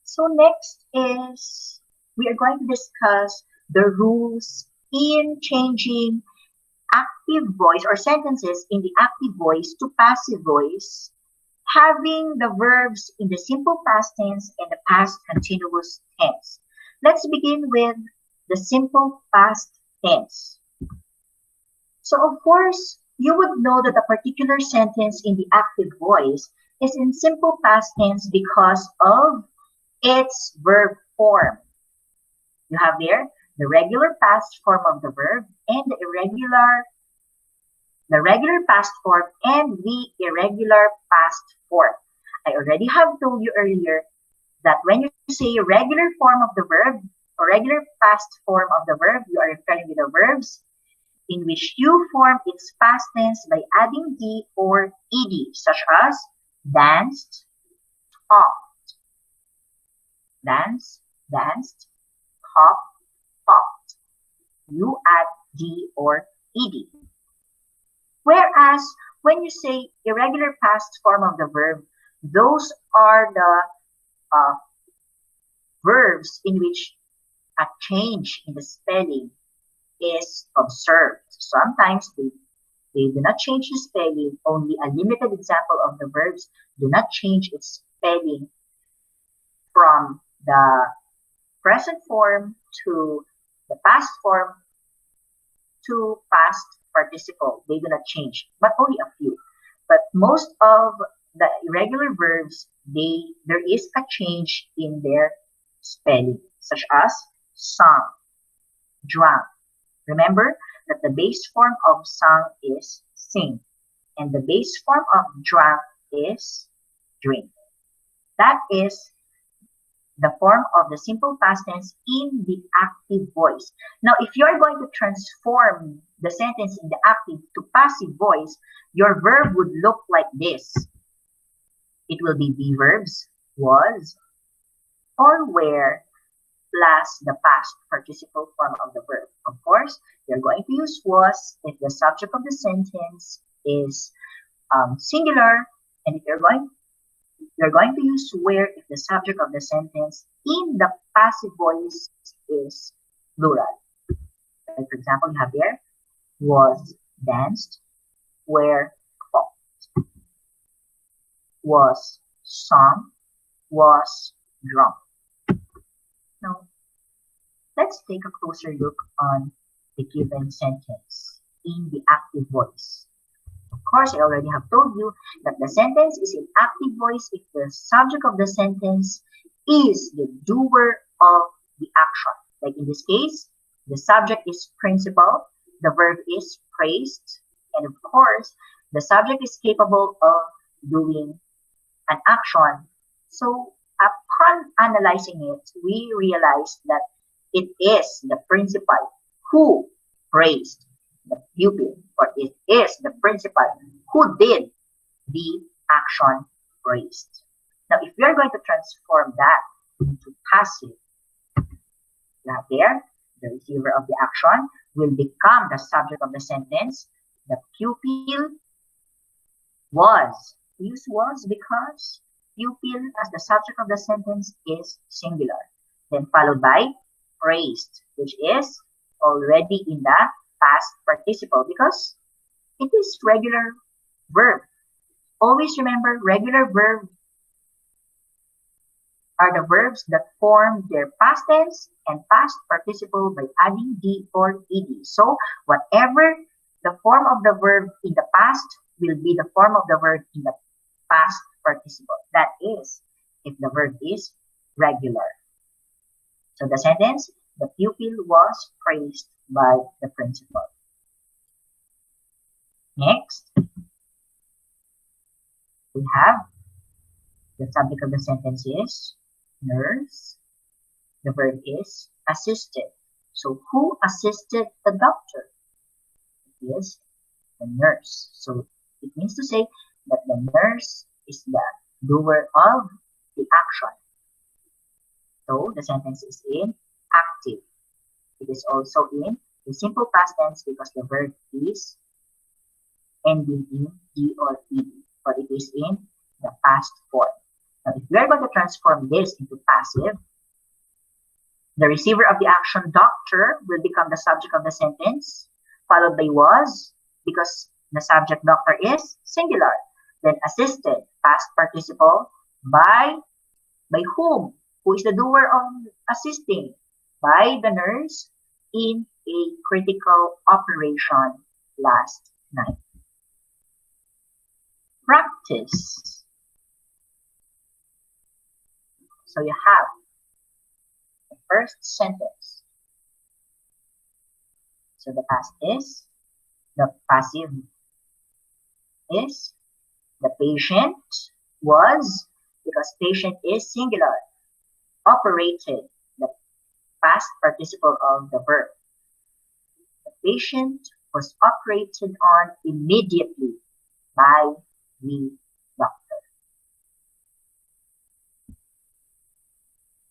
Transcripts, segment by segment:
So next is we are going to discuss the rules in changing active voice or sentences in the active voice to passive voice, having the verbs in the simple past tense and the past continuous tense. Let's begin with the simple past tense. So of course, you would know that a particular sentence in the active voice is in simple past tense because of its verb form. You have there the regular past form of the verb and the regular past form and the irregular past form. I already have told you earlier that when you say regular form of the verb or regular past form of the verb, you are referring to the verbs in which you form its past tense by adding D or ED, such as danced, talked, danced, popped. You add D or ED. Whereas when you say irregular past form of the verb, those are the verbs in which a change in the spelling is observed. Sometimes they do not change the spelling. Only a limited example of the verbs do not change its spelling from the present form to the past form to past participle. They do not change, but only a few. But most of the irregular verbs, there is a change in their spelling, such as sung, drunk. Remember that the base form of sung is sing, and the base form of drunk is drink. That is the form of the simple past tense in the active voice. Now, if you are going to transform the sentence in the active to passive voice, your verb would look like this. It will be the verbs was or were plus the past participle form of the verb. Of course, you're going to use was if the subject of the sentence is singular, and if you're going to use where if the subject of the sentence in the passive voice is plural. Like for example, you have there was danced, were talked, was sung, was drunk. Now, let's take a closer look on the given sentence in the active voice. Of course, I already have told you that the sentence is in active voice if the subject of the sentence is the doer of the action. Like in this case, the subject is principal, the verb is praised, and of course, the subject is capable of doing an action. So upon analyzing it, we realize that it is the principal who praised the pupil, or it is the principal who did the action praised. Now, if we are going to transform that into passive, now there, the receiver of the action will become the subject of the sentence. The pupil was. Use was because pupil as the subject of the sentence is singular. Then followed by praised, which is already in the past participle because it is regular verb. Always remember, regular verb are the verbs that form their past tense and past participle by adding D or ED. So whatever the form of the verb in the past will be the form of the verb in the past participle. That is, if the verb is regular. So the sentence, the pupil was praised by the principal. Next, we have the subject of the sentence is nurse. The verb is assisted. So who assisted the doctor? It is the nurse. So it means to say that the nurse is the doer of the action. So the sentence is in active. It is also in the simple past tense because the verb is ending in D or ED, but it is in the past form. Now, if we are going to transform this into passive, the receiver of the action doctor will become the subject of the sentence, followed by was, because the subject doctor is singular. Then assisted, past participle, by whom? Who is the doer of assisting? By the nurse in a critical operation last night. Practice. So you have the first sentence. So the past is, the passive is, the patient was, because patient is singular, operated, the past participle of the verb. The patient was operated on immediately by the doctor.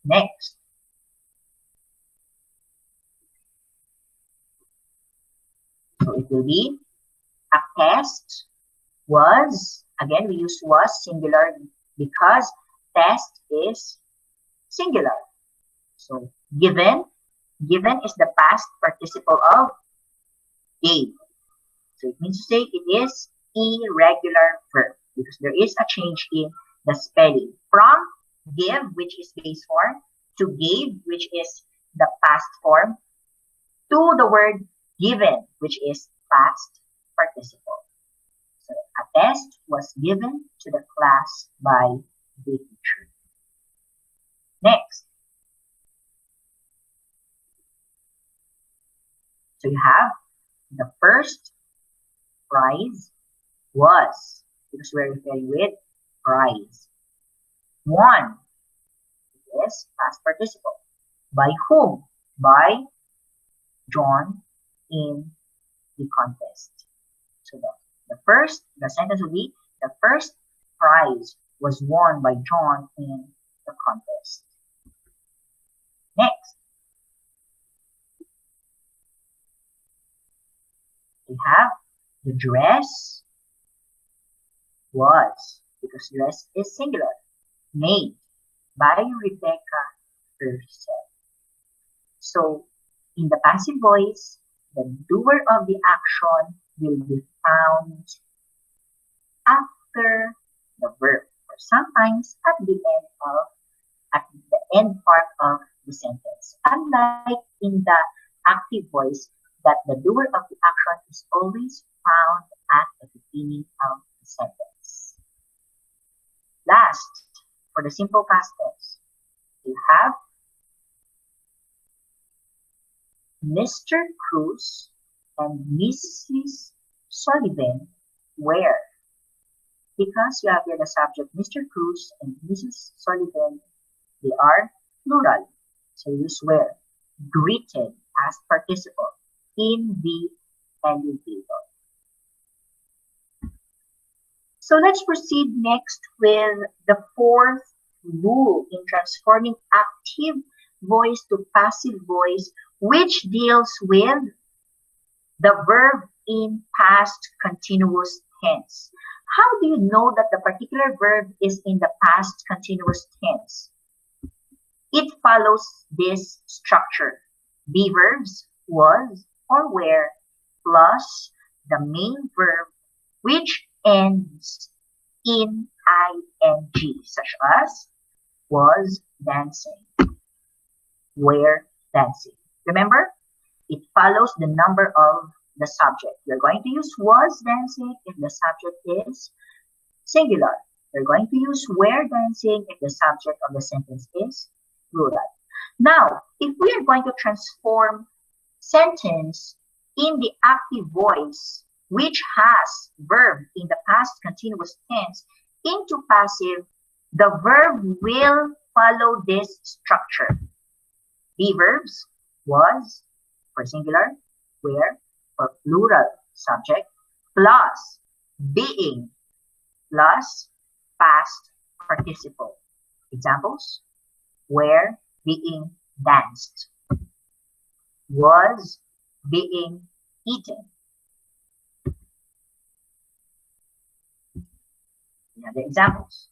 Next. So it will be a test was, again we use was singular because test is singular. So given is the past participle of gave. So it means to say it is irregular verb because there is a change in the spelling from give, which is base form, to gave, which is the past form, to the word given, which is past participle. So a test was given to the class by the teacher. Next. So you have the first prize was, because we're referring with prize. Won, yes, past participle. By whom? By John in the contest. So the sentence will be, the first prize was won by John in the contest. Next. We have the dress was, because dress is singular, made by Rebecca herself. So in the passive voice, the doer of the action will be found after the verb, or sometimes at the end part of the sentence. Unlike in the active voice, that the doer of the action is always found at the beginning of the sentence. Last, for the simple past tense, you have Mr. Cruz and Mrs. Sullivan were. Because you have here the subject Mr. Cruz and Mrs. Sullivan, they are plural. So use were. Greeted as participle in the elevator. So let's proceed next with the fourth rule in transforming active voice to passive voice, which deals with the verb in past continuous tense. How do you know that the particular verb is in the past continuous tense? It follows this structure. Be verbs, was or were, plus the main verb which ends in ing, such as was dancing, were dancing. Remember, it follows the number of the subject. You're going to use was dancing if the subject is singular. You're going to use were dancing if the subject of the sentence is plural. Now, if we are going to transform sentence in the active voice, which has verb in the past continuous tense, into passive, the verb will follow this structure. Be verbs, was for singular, were for plural subject, plus being, plus past participle. Examples: were being danced, was being eaten. The examples: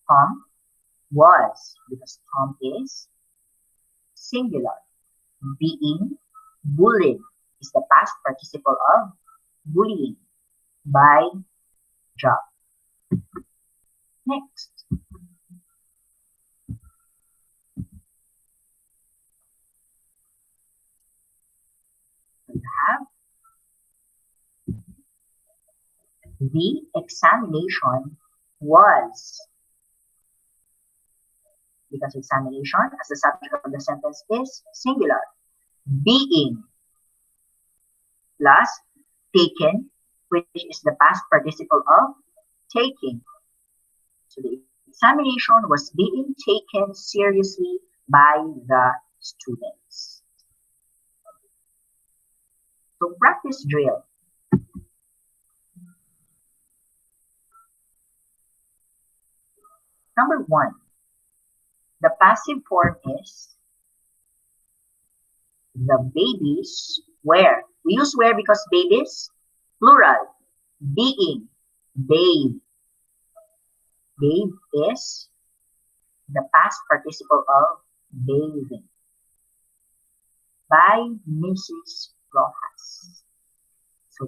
Tom was, because Tom is singular. Being bullied is the past participle of bullying by job. Next, we have the examination was, because examination as the subject of the sentence is singular. Being plus taken, which is the past participle of taking. So the examination was being taken seriously by the students. So practice drill. Number 1, the passive form is the babies were. We use were because babies, plural. Being, bathe. Bathe is the past participle of bathing by Mrs. Rojas. So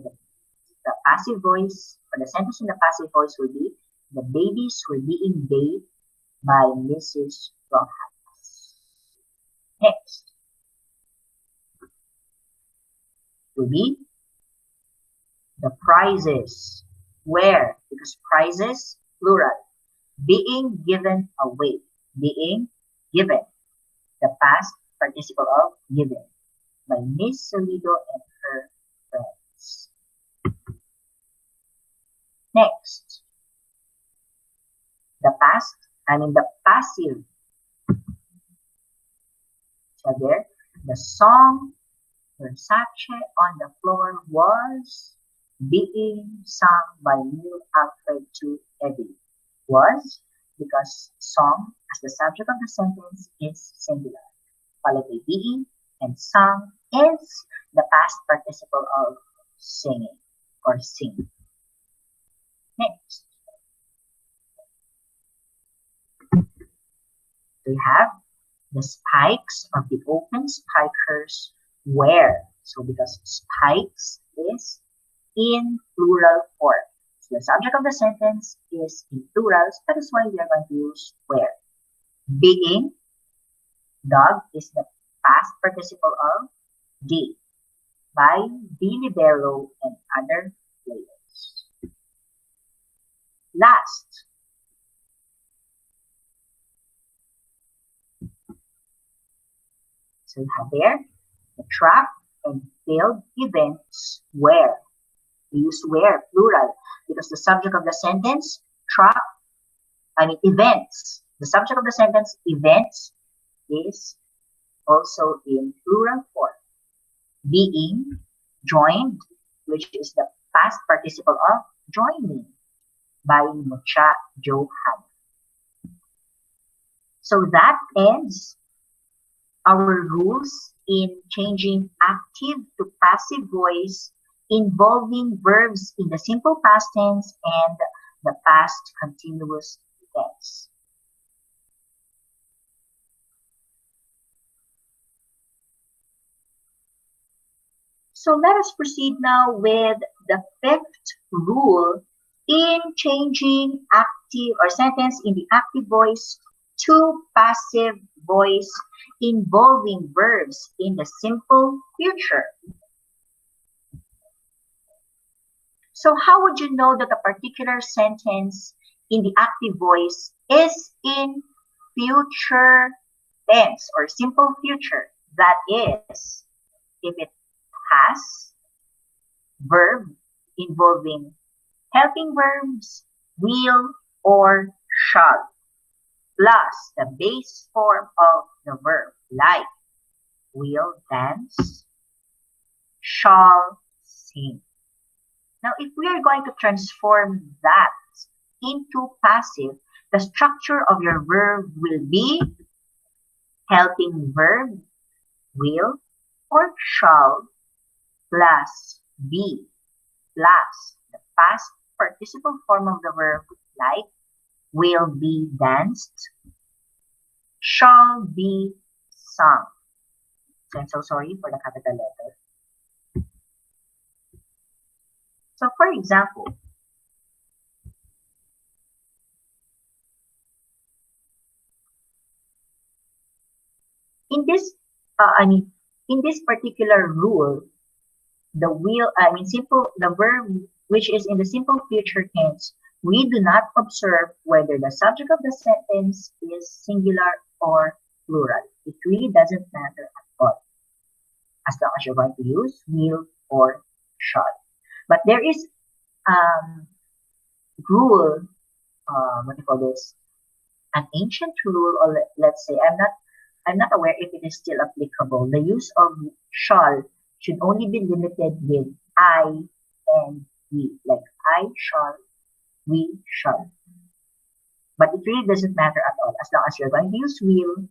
the passive voice, or the sentence in the passive voice will be, the babies were being bathed by Mrs. Rojas. Next will be the prizes were, because prizes, plural. Being given away. Being given, the past participle of given by Miss Salido and her friends. Next, the passive. So there, the song Versace on the floor was being sung by Neil Alfred to Eddie. Was, because song as the subject of the sentence is singular, followed by being, and sung is the past participle of singing or sing. Next, we have the spikes of the open spikers were. So because spikes is in plural form. So the subject of the sentence is in plurals, that is why we are going to use were. Being, dog is the past participle of did by the libero and other players. Last, so you have there the track and field events were. We use were, plural, because the subject of the sentence, events. The subject of the sentence, events, is also in plural form. Being joined, which is the past participle of joining by Mucha Johan. So that ends our rules in changing active to passive voice involving verbs in the simple past tense and the past continuous tense. So let us proceed now with the fifth rule in changing active or sentence in the active voice to passive voice involving verbs in the simple future. So how would you know that a particular sentence in the active voice is in future tense or simple future? That is, if it has verb involving helping verbs, will, or shall, plus the base form of the verb, like will dance, shall sing. Now, if we are going to transform that into passive, the structure of your verb will be helping verb, will, or shall, plus be, plus the past participle form of the verb, like will be danced, shall be sung. So I'm so sorry for the capital letter. So for example, in this, in this particular rule, the verb which is in the simple future tense, we do not observe whether the subject of the sentence is singular or plural. It really doesn't matter at all, as long as you're going to use will or shall. But there is rule, what do you call this? An ancient rule, or let's say, I'm not aware if it is still applicable. The use of shall should only be limited with I and we, like I shall, we shall. But it really doesn't matter at all, as long as you're going to use will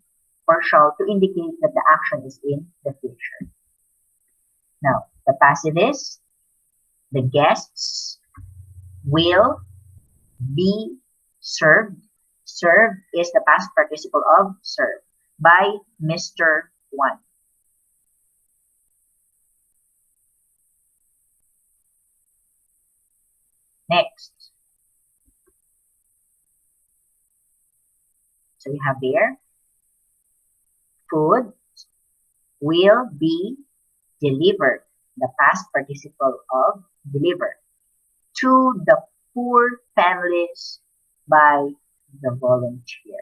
or shall to indicate that the action is in the future. Now, the passive is the guests will be served. Served is the past participle of serve by Mr. One. Next. So you have there, food will be delivered, the past participle of deliver, to the poor families by the volunteer.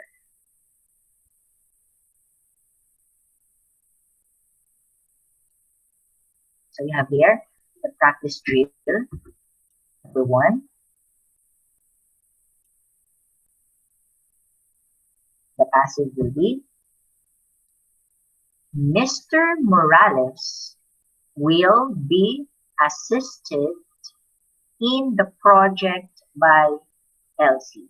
So you have here the practice drill. Number 1. The passive will be Mr. Morales will be assisted in the project by Elsie.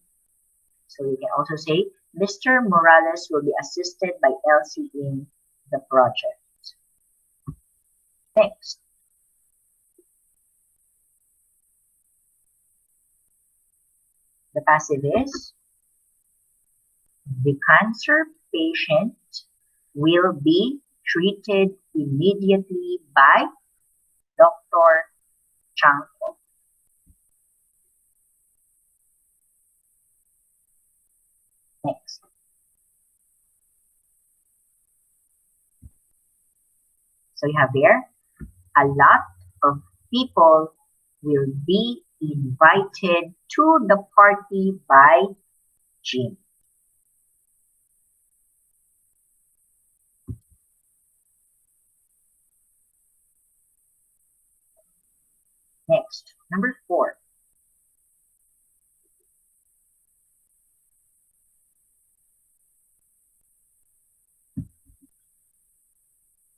So you can also say Mr. Morales will be assisted by Elsie in the project. Next. The passive is the cancer patient will be treated immediately by Dr. Chanko. Next. So you have there, a lot of people will be invited to the party by Jim. Next, number 4.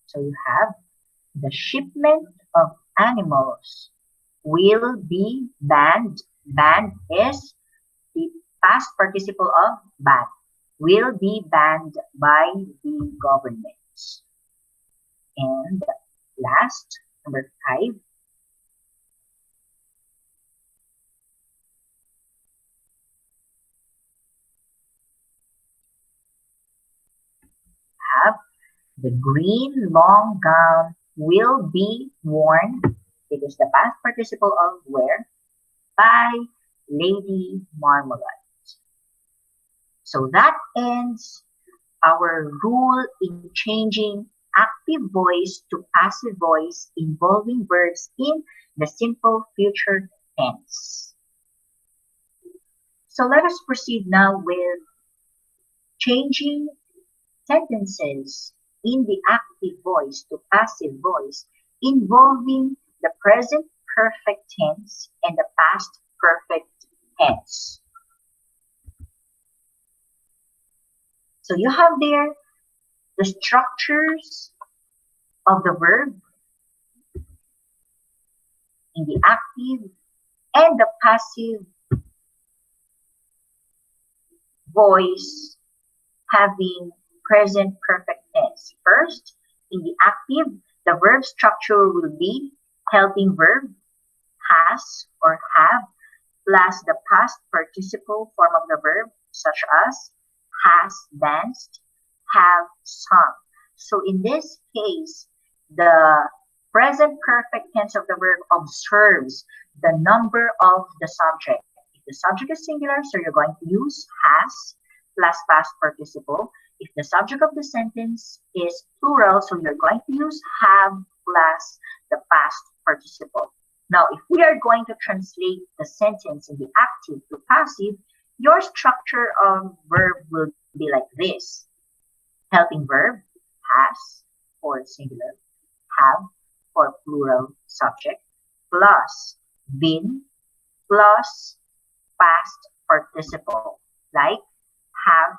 So you have the shipment of animals will be banned. Banned is the past participle of ban. Will be banned by the government. And last, number 5. Have the green long gown will be worn. It is the past participle of wear by Lady Marmalade. So that ends our rule in changing active voice to passive voice involving verbs in the simple future tense. So let us proceed now with changing sentences in the active voice to passive voice involving the present perfect tense and the past perfect tense. So you have there the structures of the verb in the active and the passive voice having present perfect tense. First, in the active, the verb structure will be helping verb, has or have, plus the past participle form of the verb, such as has danced, have sung. So in this case, the present perfect tense of the verb observes the number of the subject. If the subject is singular, so you're going to use has plus past participle. If the subject of the sentence is plural, so you're going to use have plus the past participle. Now, if we are going to translate the sentence in the active to passive, your structure of verb will be like this. Helping verb, has for singular, have for plural subject, plus been, plus past participle, like have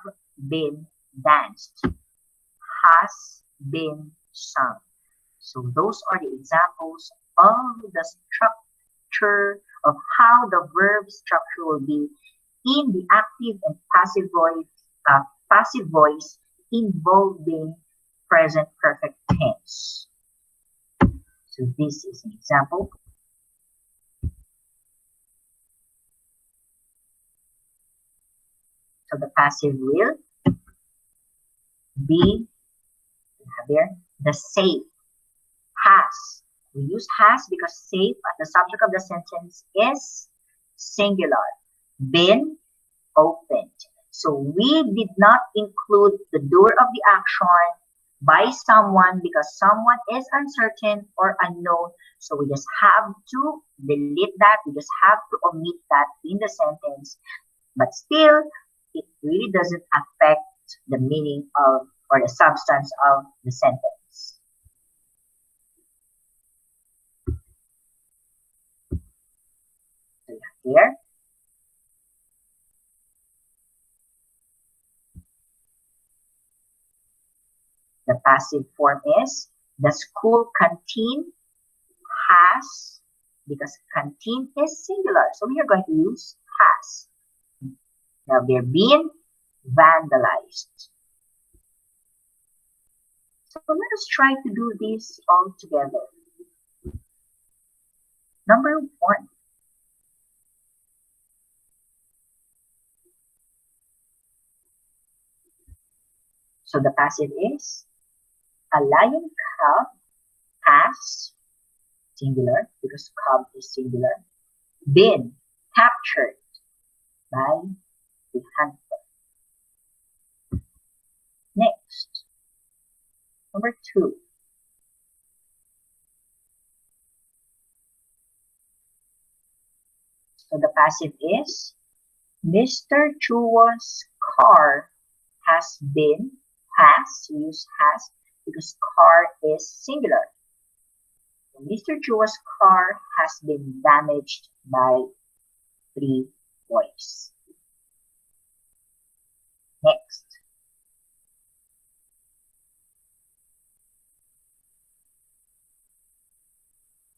been danced, has been sung. So those are the examples of the structure of how the verb structure will be in the active and passive voice involving present perfect tense. So this is an example. So the passive will be there, the safe, has. We use has because safe as the subject of the sentence is singular. Been, opened. So we did not include the doer of the action by someone because someone is uncertain or unknown. So we just have to delete that. We just have to omit that in the sentence. But still, it really doesn't affect the meaning of or the substance of the sentence. So here. The passive form is the school canteen has, because canteen is singular. So we are going to use has. Now they're being vandalized. So let us try to do this all together. Number 1. So the passive is a lion cub has, singular, because cub is singular, been captured by the hunter. Next, number 2. So the passive is Mr. Chua's car has been, has, we use has because car is singular. So Mr. Chua's car has been damaged by 3 boys. Next.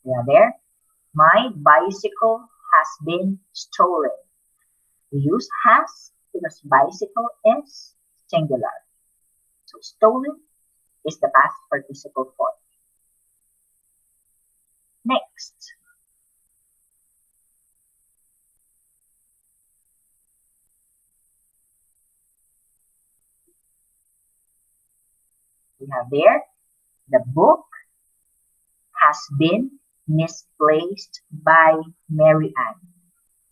Yeah, there. My bicycle has been stolen. We use has because bicycle is singular. So stolen is the past participle form. Next. We have there, the book has been misplaced by Mary Ann.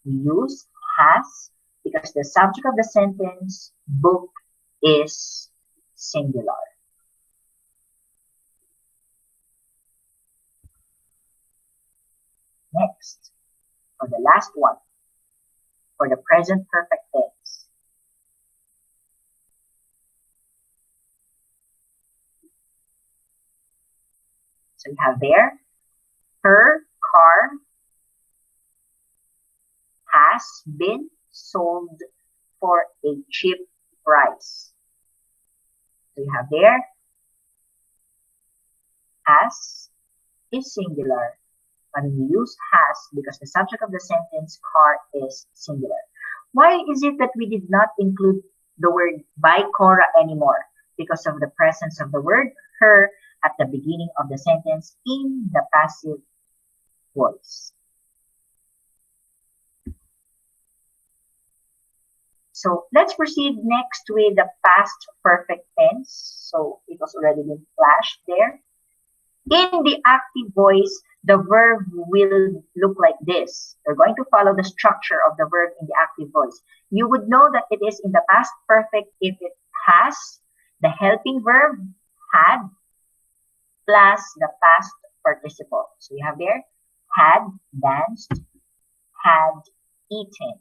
We use has because the subject of the sentence, book, is singular. Next, for the last one, for the present perfect tense. So we have there, her car has been sold for a cheap price. So you have there, has is singular, but we use has because the subject of the sentence, car, is singular. Why is it that we did not include the word by Cora anymore? Because of the presence of the word her at the beginning of the sentence in the passive voice. So let's proceed next with the past perfect tense. So it was already been flashed there. In the active voice, the verb will look like this. We're going to follow the structure of the verb in the active voice. You would know that it is in the past perfect if it has the helping verb had plus the past participle. So you have there had danced, had eaten.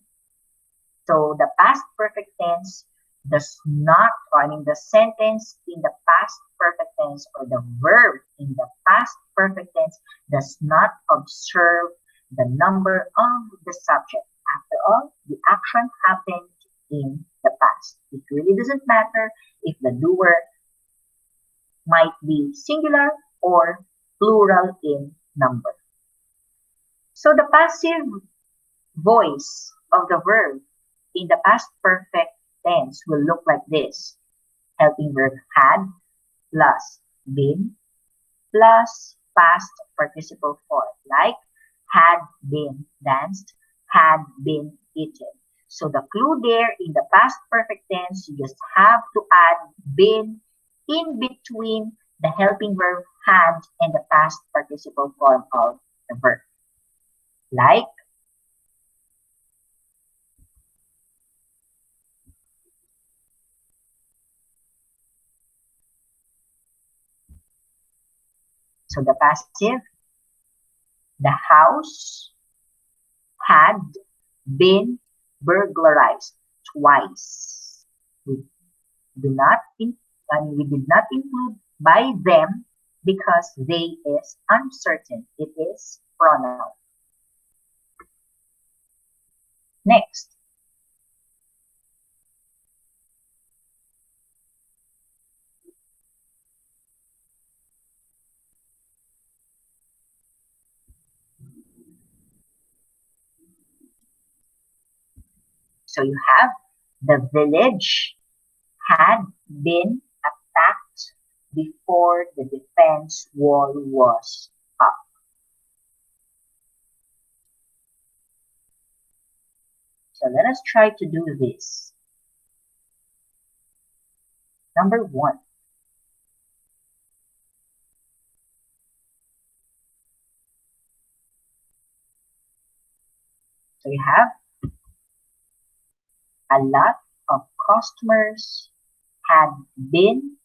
So the past perfect tense does not, or I mean the sentence in the past perfect tense or the verb in the past perfect tense does not observe the number of the subject. After all, the action happened in the past. It really doesn't matter if the doer might be singular or plural in number. So the passive voice of the verb in the past perfect tense will look like this. Helping verb had plus been plus past participle form, like had been danced, had been eaten. So the clue there in the past perfect tense, you just have to add been in between the helping verb had and the past participle form of the verb. Like, so the passive, the house had been burglarized twice. We do not we did not include by them because they is uncertain. It is pronoun. Next, so you have the village had been attacked before the defense wall was up. So let us try to do this. Number 1. So you have a lot of customers had been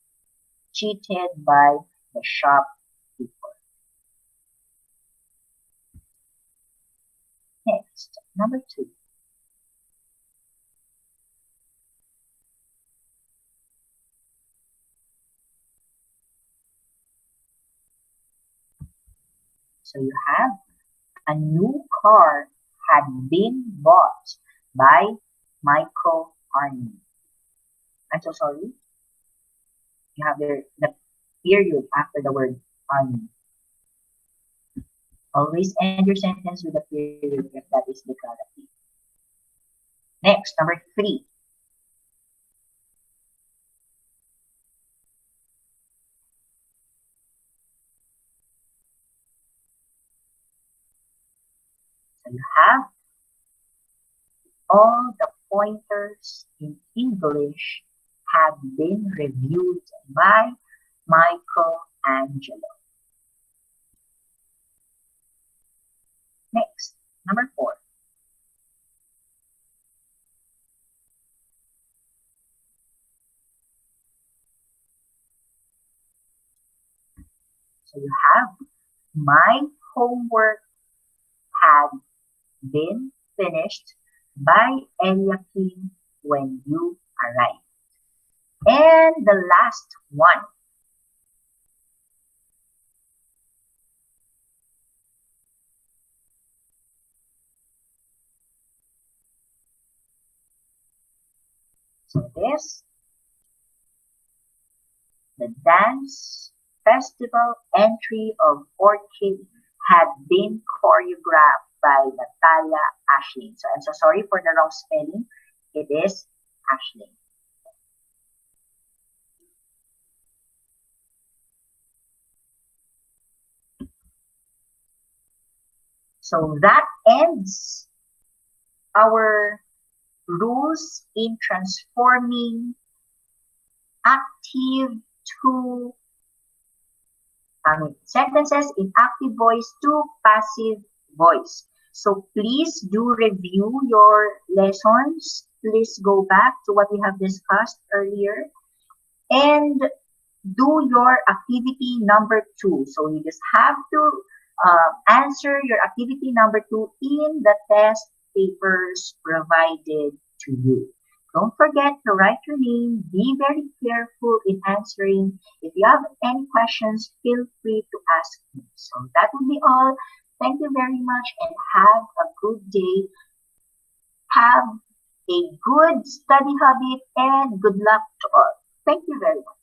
cheated by the shopkeeper. Next, number 2. So you have a new car had been bought by Michael Arnie. I'm so sorry. You have the period after the word Arnie. Always end your sentence with a period if that is declarative. Next, number 3. So you have all the pointers in English have been reviewed by Michelangelo. Next, number 4. So you have my homework had been finished by Eliakim when you arrive. And the last one. So this, the dance festival entry of Orchid had been choreographed by Natalia Ashling. So I'm so sorry for the wrong spelling. It is Ashling. So that ends our rules in transforming active to sentences in active voice to passive voice. So please do review your lessons. Please go back to what we have discussed earlier and do your activity number 2. So you just have to answer your activity number 2 in the test papers provided to you. Don't forget to write your name. Be very careful in answering. If you have any questions, feel free to ask me. So that will be all. Thank you very much and have a good day. Have a good study habit and good luck to all. Thank you very much.